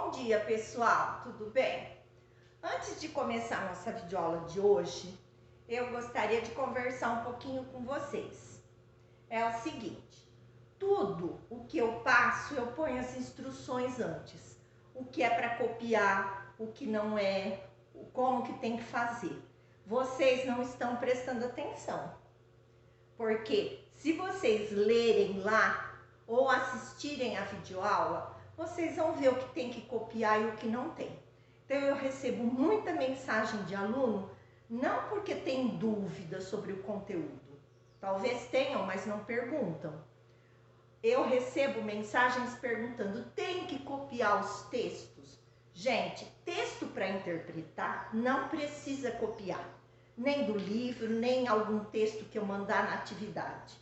Bom dia, pessoal, tudo bem? Antes de começar a nossa videoaula de hoje, eu gostaria de conversar um pouquinho com vocês. É o seguinte, tudo o que eu passo, eu ponho as instruções antes. O que é para copiar, o que não é, como que tem que fazer. Vocês não estão prestando atenção, porque se vocês lerem lá ou assistirem a videoaula, vocês vão ver o que tem que copiar e o que não tem. Então eu recebo muita mensagem de aluno, não porque tem dúvida sobre o conteúdo, talvez tenham, mas não perguntam. Eu recebo mensagens perguntando, tem que copiar os textos? Gente, texto para interpretar não precisa copiar, nem do livro, nem algum texto que eu mandar na atividade.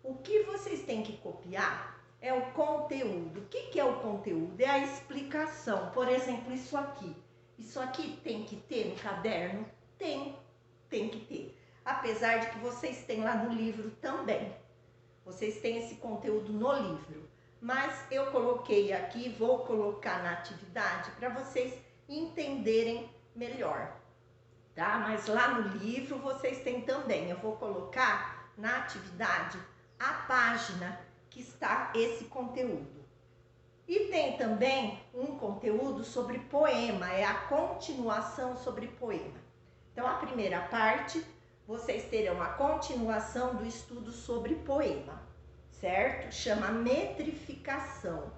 O que vocês têm que copiar é o conteúdo. O que é o conteúdo? É a explicação. Por exemplo, isso aqui. Isso aqui tem que ter no caderno? Tem que ter. Apesar de que vocês têm lá no livro também. Vocês têm esse conteúdo no livro. Mas eu coloquei aqui, vou colocar na atividade para vocês entenderem melhor. Tá? Mas lá no livro vocês têm também. Eu vou colocar na atividade a página que está esse conteúdo. E tem também um conteúdo sobre poema, é a continuação sobre poema. Então, a primeira parte, vocês terão a continuação do estudo sobre poema, certo? Chama metrificação.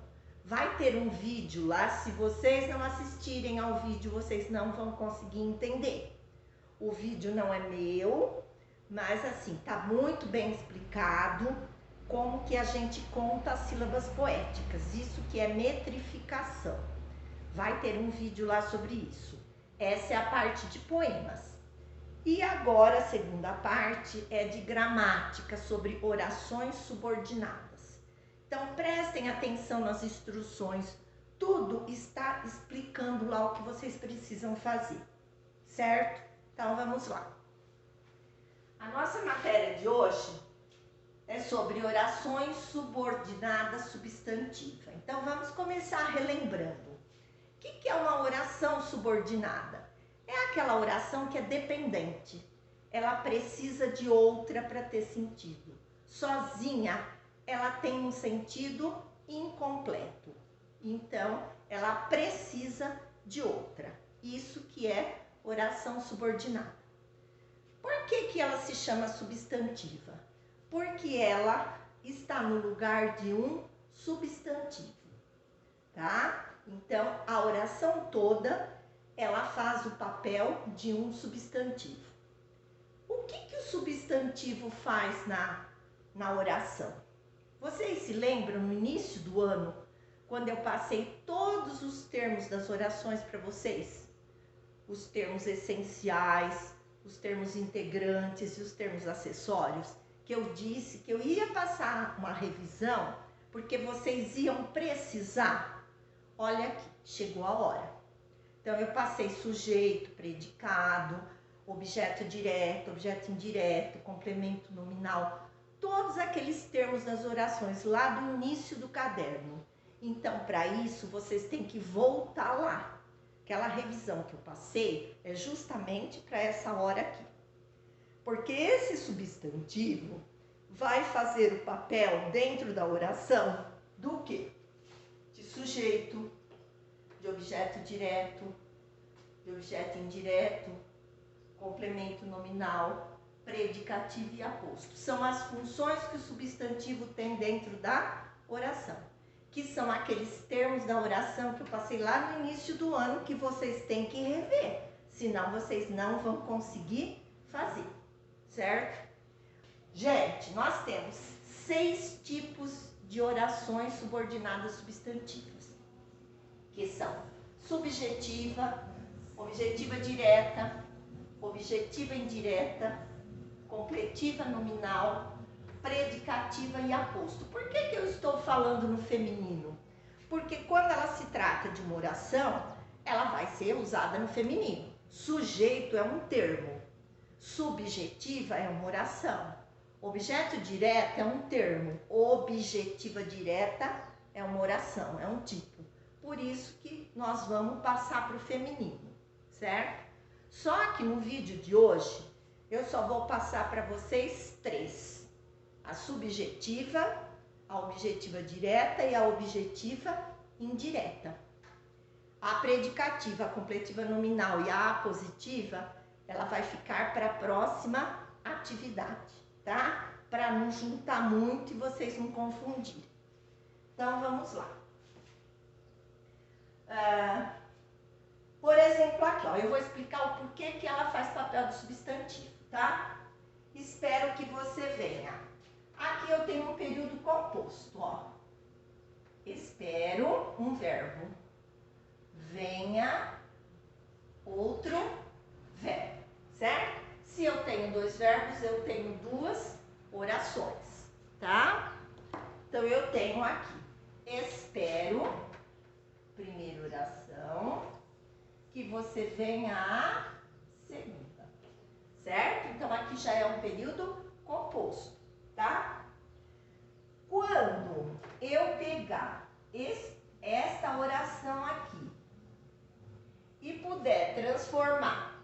Vai ter um vídeo lá, se vocês não assistirem ao vídeo, vocês não vão conseguir entender. O vídeo não é meu, mas assim, tá muito bem explicado como que a gente conta as sílabas poéticas, isso que é metrificação. Vai ter um vídeo lá sobre isso. Essa é a parte de poemas. E agora a segunda parte é de gramática, sobre orações subordinadas. Então prestem atenção nas instruções, tudo está explicando lá o que vocês precisam fazer, certo? Então vamos lá. A nossa matéria de hoje é sobre orações subordinadas substantiva. Então vamos começar relembrando. O que é uma oração subordinada? É aquela oração que é dependente. Ela precisa de outra para ter sentido. Sozinha, ela tem um sentido incompleto. Então, ela precisa de outra. Isso que é oração subordinada. Por que ela se chama substantiva? Porque ela está no lugar de um substantivo, tá? Então, a oração toda, ela faz o papel de um substantivo. O que o substantivo faz na oração? Vocês se lembram no início do ano, quando eu passei todos os termos das orações para vocês? Os termos essenciais, os termos integrantes e os termos acessórios? Que eu disse que eu ia passar uma revisão, porque vocês iam precisar. Olha aqui, chegou a hora. Então, eu passei sujeito, predicado, objeto direto, objeto indireto, complemento nominal, todos aqueles termos das orações lá do início do caderno. Então, para isso, vocês têm que voltar lá. Aquela revisão que eu passei é justamente para essa hora aqui. Porque esse substantivo vai fazer o papel dentro da oração do quê? De sujeito, de objeto direto, de objeto indireto, complemento nominal, predicativo e aposto. São as funções que o substantivo tem dentro da oração, que são aqueles termos da oração que eu passei lá no início do ano que vocês têm que rever, senão vocês não vão conseguir fazer. Certo? Gente, nós temos 6 tipos de orações subordinadas substantivas, que são subjetiva, objetiva direta, objetiva indireta, completiva nominal, predicativa e aposto. Por que eu estou falando no feminino? Porque quando ela se trata de uma oração, ela vai ser usada no feminino. Sujeito é um termo. Subjetiva é uma oração. Objeto direto é um termo. Objetiva direta é uma oração, é um tipo. Por isso que nós vamos passar para o feminino, certo? Só que no vídeo de hoje, eu só vou passar para vocês 3. A subjetiva, a objetiva direta e a objetiva indireta. A predicativa, a completiva nominal e a apositiva, ela vai ficar para a próxima atividade, tá? Para não juntar muito e vocês não confundirem. Então, vamos lá. Por exemplo, aqui, ó, eu vou explicar o porquê que ela faz papel de substantivo, tá? Espero que você venha. Aqui eu tenho um período composto, ó. Espero um verbo. Venha outro verbo, certo? Se eu tenho 2 verbos, eu tenho 2 orações, tá? Então, eu tenho aqui, espero, primeira oração, que você venha a segunda, certo? Então, aqui já é um período composto, tá? Quando eu pegar esta oração aqui e puder transformar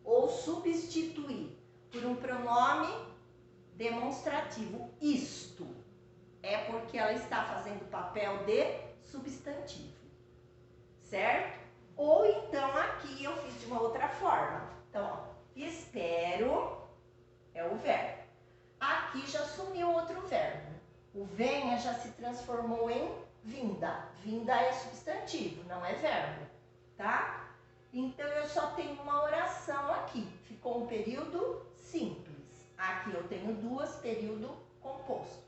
ou substituir por um pronome demonstrativo, isto, é porque ela está fazendo o papel de substantivo, certo? Ou então aqui eu fiz de uma outra forma. Então, ó, espero é o verbo. Aqui já sumiu outro verbo. O venha já se transformou em vinda. Vinda é substantivo, não é verbo, tá? Então, eu só tenho uma oração aqui. Ficou um período simples. Aqui eu tenho 2, período composto.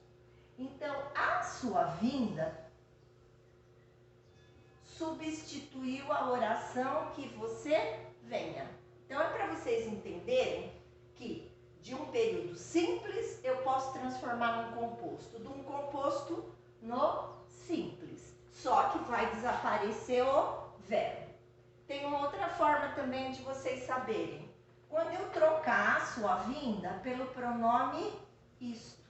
Então, a sua vinda substituiu a oração que você venha. Então, é para vocês entenderem que de um período simples eu posso transformar num composto. De um composto no simples. Só que vai desaparecer o verbo. Tem uma outra forma também de vocês saberem. Quando eu trocar a sua vinda pelo pronome isto.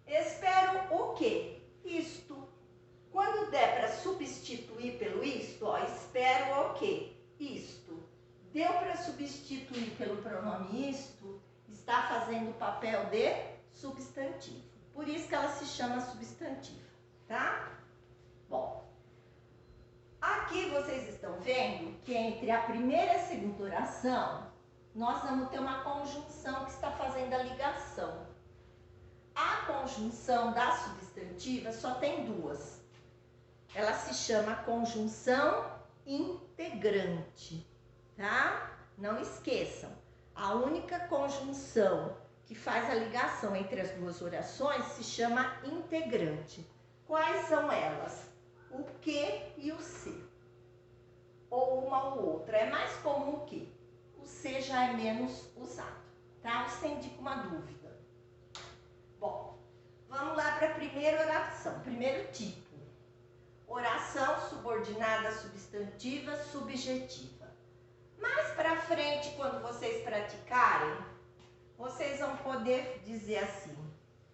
Espero o quê? Isto. Quando der para substituir pelo isto, ó, espero o quê? Isto. Deu para substituir pelo pronome isto, está fazendo o papel de substantivo. Por isso que ela se chama substantivo, tá? Bom, aqui vocês estão vendo que entre a primeira e a segunda oração, nós vamos ter uma conjunção que está fazendo a ligação. A conjunção da substantiva só tem 2. Ela se chama conjunção integrante, tá? Não esqueçam, a única conjunção que faz a ligação entre as 2 orações se chama integrante. Quais são elas? O que e o se. Ou uma ou outra. É mais comum o que? O se já é menos usado, tá? Você indica uma dúvida. Bom, vamos lá para a primeira oração, primeiro tipo. Oração subordinada substantiva subjetiva. Mais para frente, quando vocês praticarem, vocês vão poder dizer assim,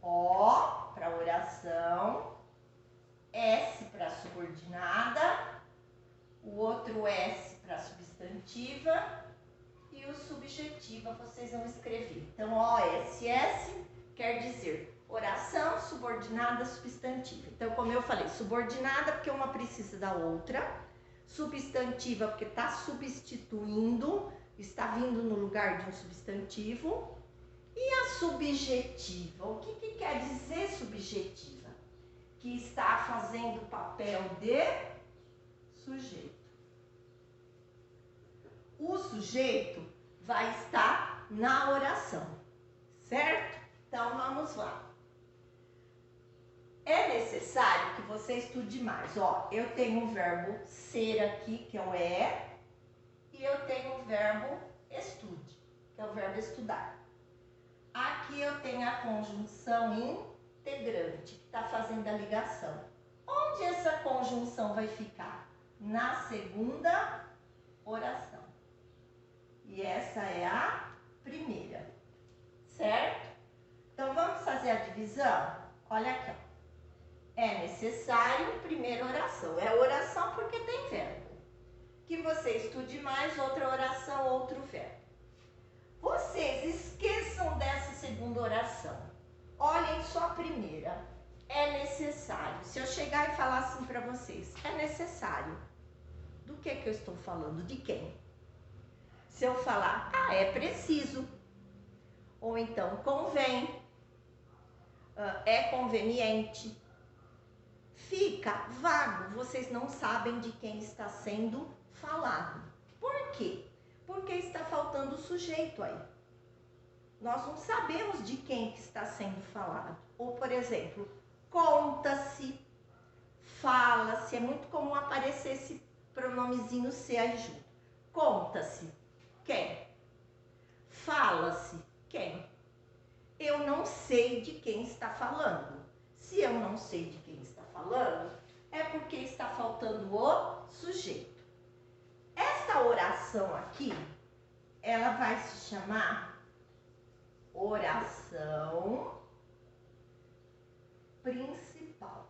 O para oração, S para subordinada, o outro S para substantiva e o subjetiva vocês vão escrever. Então, OSS quer dizer oração subordinada substantiva. Então, como eu falei, subordinada porque uma precisa da outra, substantiva porque está substituindo, está vindo no lugar de um substantivo, e a subjetiva. O que quer dizer subjetiva? Que está fazendo o papel de sujeito. O sujeito vai estar na oração, certo? Então, vamos lá. É necessário que você estude mais. Ó, eu tenho o verbo ser aqui, que é o e eu tenho o verbo estude, que é o verbo estudar. Aqui eu tenho a conjunção integrante, que está fazendo a ligação. Onde essa conjunção vai ficar? Na segunda oração. E essa é a primeira, certo? Então, vamos fazer a divisão? Olha aqui, ó. É necessário primeira oração. É oração porque tem que você estude mais outra oração, outro verbo. Vocês esqueçam dessa segunda oração. Olhem só a primeira. É necessário. Se eu chegar e falar assim para vocês, é necessário. Do que eu estou falando? De quem? Se eu falar, é preciso. Ou então, convém. É conveniente. Fica vago. Vocês não sabem de quem está sendo falado. Por quê? Porque está faltando o sujeito aí. Nós não sabemos de quem que está sendo falado. Ou, por exemplo, conta-se, fala-se. É muito comum aparecer esse pronomezinho se aí junto. Conta-se. Quem? Fala-se. Quem? Eu não sei de quem está falando. Se eu não sei de quem está falando, é porque está faltando o sujeito. Esta oração aqui, ela vai se chamar oração principal.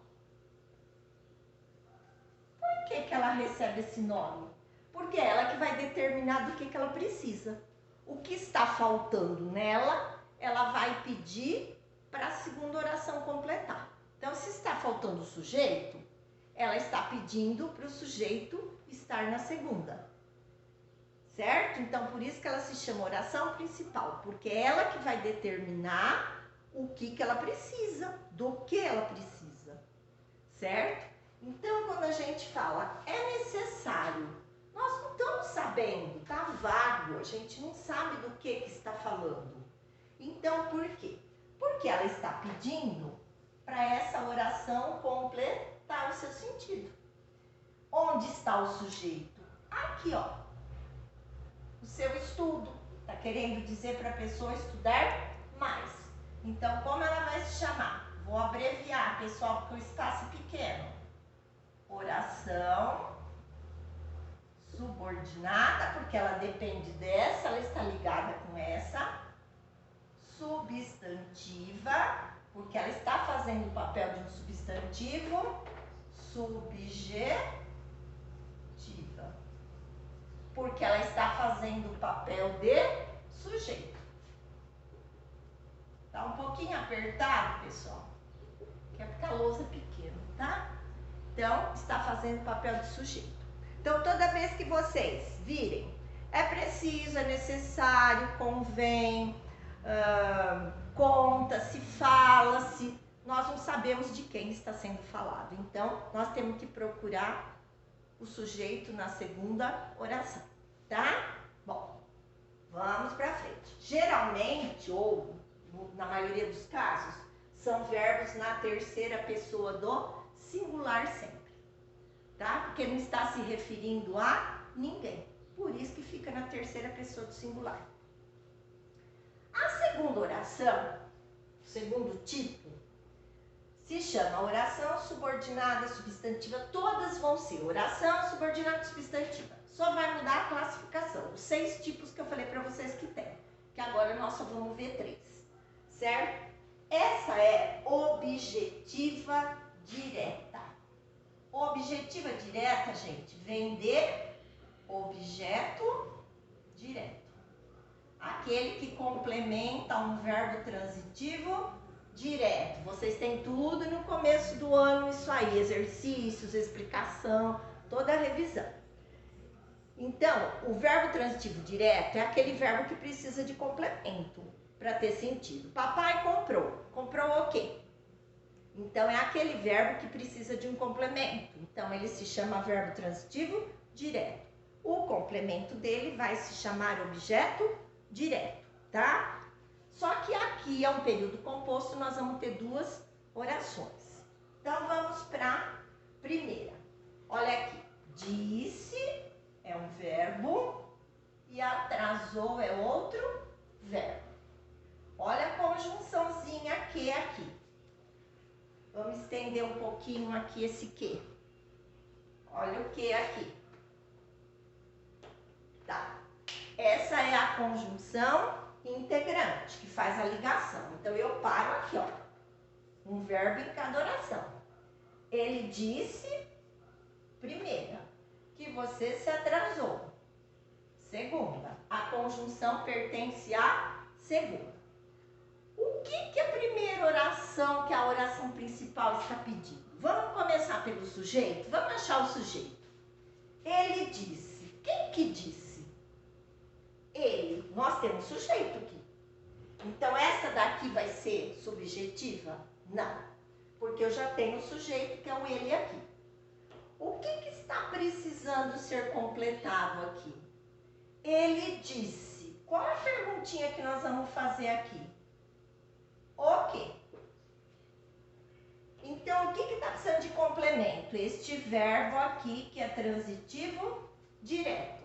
Por que que ela recebe esse nome? Porque é ela que vai determinar do que ela precisa. O que está faltando nela, ela vai pedir para a segunda oração completar. Então, se está faltando o sujeito, ela está pedindo para o sujeito estar na segunda. Certo? Então, por isso que ela se chama oração principal, porque é ela que vai determinar o que ela precisa, do que ela precisa. Certo? Então, quando a gente fala é necessário, nós não estamos sabendo, tá vago, a gente não sabe do que está falando. Então, por quê? Porque ela está pedindo para essa oração completar o seu sentido. Onde está o sujeito? Aqui, ó. O seu estudo. Está querendo dizer para a pessoa estudar mais. Então, como ela vai se chamar? Vou abreviar, pessoal, porque o espaço é pequeno. Oração subordinada, porque ela depende dessa, ela está ligada com essa. Substantiva, porque ela está fazendo o papel de um substantivo. Subjetiva, porque ela está fazendo o papel de sujeito. Tá um pouquinho apertado, pessoal, que é porque a lousa é pequena, tá? Então, está fazendo o papel de sujeito. Então, toda vez que vocês virem, é preciso, é necessário, convém, conta-se, fala-se, nós não sabemos de quem está sendo falado. Então, nós temos que procurar o sujeito na segunda oração, tá? Bom, vamos para frente. Geralmente, ou na maioria dos casos, são verbos na terceira pessoa do singular sempre, tá? Porque não está se referindo a ninguém. Por isso que fica na terceira pessoa do singular. A segunda oração, o segundo tipo, se chama oração subordinada substantiva. Todas vão ser oração subordinada substantiva. Só vai mudar a classificação. Os 6 tipos que eu falei para vocês que tem. Que agora nós só vamos ver 3. Certo? Essa é objetiva direta. Objetiva direta, gente, vem de objeto direto. Aquele que complementa um verbo transitivo direto. Vocês têm tudo no começo do ano isso aí, exercícios, explicação, toda a revisão. Então, o verbo transitivo direto é aquele verbo que precisa de complemento para ter sentido. Papai comprou. Comprou o quê? Então, é aquele verbo que precisa de um complemento. Então, ele se chama verbo transitivo direto. O complemento dele vai se chamar objeto direto, tá? Só que aqui é um período composto, nós vamos ter 2 orações. Então, vamos para a primeira. Olha aqui. Disse é um verbo e atrasou é outro verbo. Olha a conjunçãozinha que aqui. Vamos estender um pouquinho aqui esse que. Olha o que aqui. Tá. Essa é a conjunção integrante, que faz a ligação. Então, eu paro aqui, ó. Um verbo em cada oração. Ele disse, primeira, que você se atrasou. Segunda, a conjunção pertence à segunda. O que a primeira oração, que é a oração principal, está pedindo? Vamos começar pelo sujeito? Vamos achar o sujeito. Ele disse. Quem que disse? Ele. Nós temos sujeito aqui. Então, essa daqui vai ser subjetiva? Não. Porque eu já tenho o sujeito, que é o ele aqui. O que está precisando ser completado aqui? Ele disse. Qual é a perguntinha que nós vamos fazer aqui? O quê? Então, o que está precisando de complemento? Este verbo aqui, que é transitivo direto.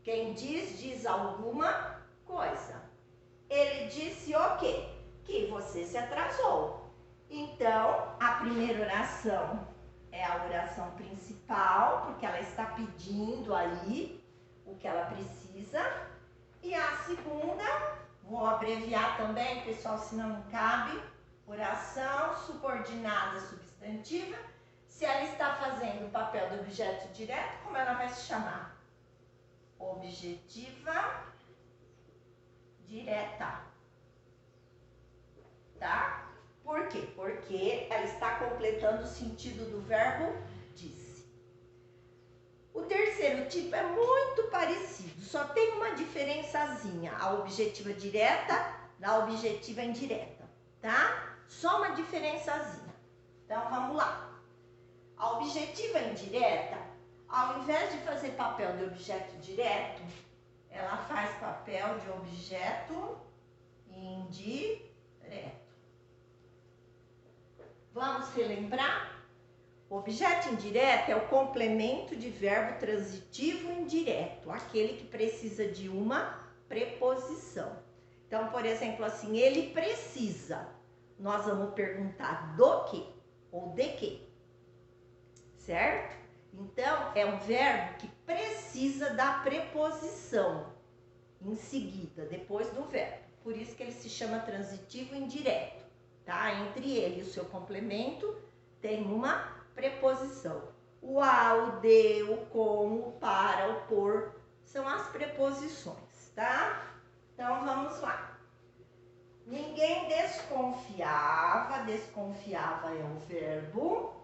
Quem diz alguma coisa. Ele disse o quê? Que você se atrasou. Então, a primeira oração é a oração principal, porque ela está pedindo ali o que ela precisa. E a segunda, vou abreviar também, pessoal, senão não cabe. Oração subordinada substantiva. Se ela está fazendo o papel do objeto direto, como ela vai se chamar? Objetiva direta. Tá? Por quê? Porque ela está completando o sentido do verbo disse. O terceiro tipo é muito parecido, só tem uma diferençazinha, a objetiva direta da objetiva indireta, tá? Só uma diferençazinha. Então, vamos lá. A objetiva indireta, ao invés de fazer papel de objeto direto, ela faz papel de objeto indireto. Vamos relembrar? O objeto indireto é o complemento de verbo transitivo indireto, aquele que precisa de uma preposição. Então, por exemplo, assim, ele precisa. Nós vamos perguntar do que ou de que, certo? Então, é um verbo que precisa da preposição em seguida, depois do verbo. Por isso que ele se chama transitivo indireto, tá? Entre ele e o seu complemento tem uma preposição. O a, o de, o com, o para, o por, são as preposições, tá? Então, vamos lá. Ninguém desconfiava é o verbo,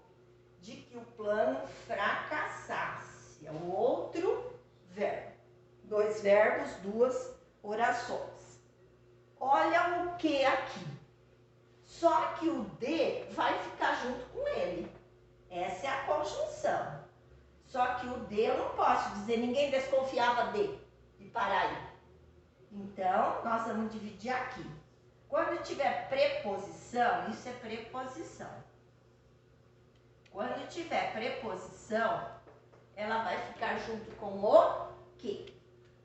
de que o plano fracassasse. É o outro verbo. Dois verbos, duas orações. Olha o que aqui. Só que o de vai ficar junto com ele. Essa é a conjunção. Só que o de eu não posso dizer ninguém desconfiava de e parar aí. Então, nós vamos dividir aqui. Quando tiver preposição, isso é preposição. Quando tiver preposição, ela vai ficar junto com o que,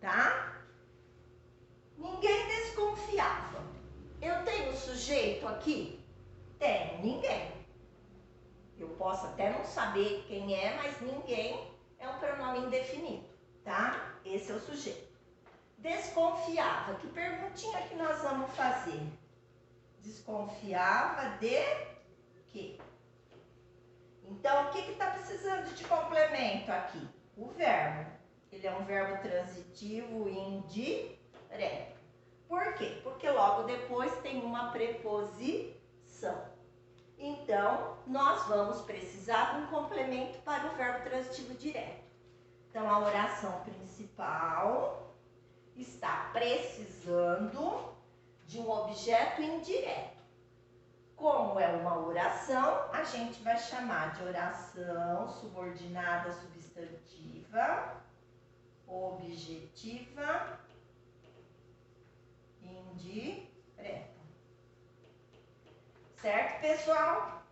tá? Ninguém desconfiava. Eu tenho sujeito aqui? Tenho, ninguém. Eu posso até não saber quem é, mas ninguém é um pronome indefinido, tá? Esse é o sujeito. Desconfiava. Que perguntinha que nós vamos fazer? Desconfiava de quê? Então, o que está precisando de complemento aqui? O verbo. Ele é um verbo transitivo indireto. Por quê? Porque logo depois tem uma preposição. Então, nós vamos precisar de um complemento para o verbo transitivo direto. Então, a oração principal está precisando de um objeto indireto. Como é uma oração, a gente vai chamar de oração subordinada substantiva, objetiva, indireta. Certo, pessoal?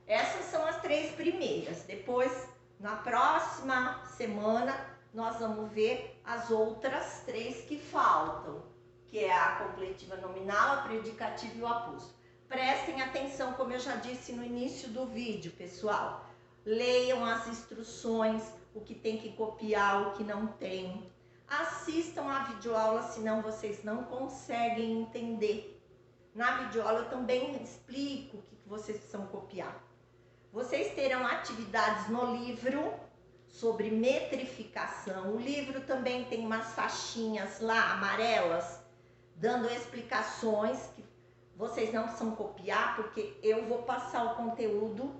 Essas são as três primeiras. Depois, na próxima semana, nós vamos ver as outras três que faltam, que é a completiva nominal, a predicativa e o aposto. Prestem atenção, como eu já disse no início do vídeo, pessoal. Leiam as instruções, o que tem que copiar, o que não tem. Assistam a videoaula, senão vocês não conseguem entender. Na videoaula eu também explico o que vocês precisam copiar. Vocês terão atividades no livro sobre metrificação. O livro também tem umas faixinhas lá amarelas dando explicações que vocês não precisam copiar, porque eu vou passar o conteúdo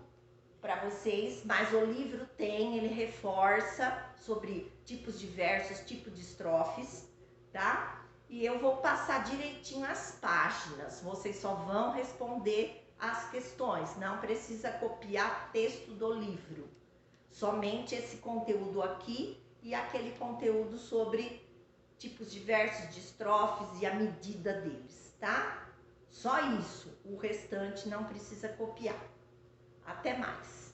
para vocês, mas o livro tem, ele reforça sobre tipos de versos, tipo de estrofes, tá? E eu vou passar direitinho as páginas, vocês só vão responder as questões, não precisa copiar texto do livro, somente esse conteúdo aqui e aquele conteúdo sobre tipos de versos, de estrofes e a medida deles, tá? Só isso, o restante não precisa copiar. Até mais!